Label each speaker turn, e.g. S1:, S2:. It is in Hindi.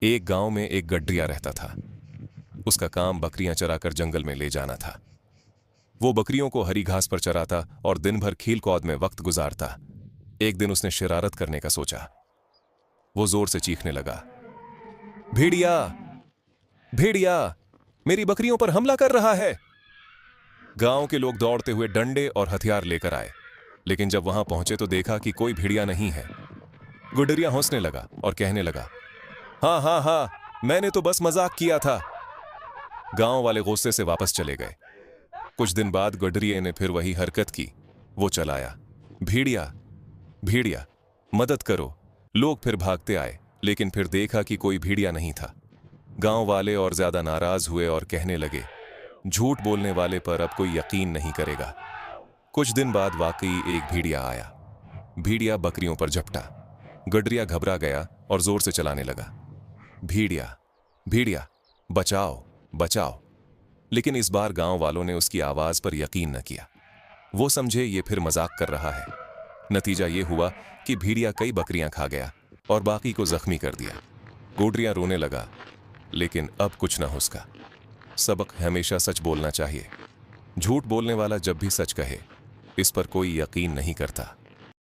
S1: एक गांव में एक गडरिया रहता था। उसका काम बकरियां चराकर जंगल में ले जाना था। वो बकरियों को हरी घास पर चराता और दिन भर खील कौद में वक्त गुजारता। एक दिन उसने शरारत करने का सोचा। वो जोर से चीखने लगा, भेड़िया, भेड़िया, मेरी बकरियों पर हमला कर रहा है। गांव के लोग दौड़ते हुए डंडे और हथियार लेकर आए, लेकिन जब वहां पहुंचे तो देखा कि कोई भेड़िया नहीं है। गुडरिया हंसने लगा और कहने लगा, हाँ हाँ हाँ, मैंने तो बस मजाक किया था। गांव वाले गुस्से से वापस चले गए। कुछ दिन बाद गुडरिया ने फिर वही हरकत की। वो चलाया, भेड़िया, भेड़िया, मदद करो। लोग फिर भागते आए, लेकिन फिर देखा कि कोई भेड़िया नहीं था। गांव वाले और ज्यादा नाराज हुए और कहने लगे, झूठ बोलने वाले पर अब कोई यकीन नहीं करेगा। कुछ दिन बाद वाकई एक भेड़िया आया। भेड़िया बकरियों पर झपटा। गुडरिया घबरा गया और जोर से चलाने लगा, भेड़िया, भेड़िया, बचाओ, बचाओ। लेकिन इस बार गांव वालों ने उसकी आवाज पर यकीन न किया। वो समझे ये फिर मजाक कर रहा है। नतीजा ये हुआ कि भेड़िया कई बकरियां खा गया और बाकी को जख्मी कर दिया। गुडरिया रोने लगा, लेकिन अब कुछ ना हो सका। सबक हमेशा सच बोलना चाहिए। झूठ बोलने वाला जब भी सच कहे, इस पर कोई यकीन नहीं करता।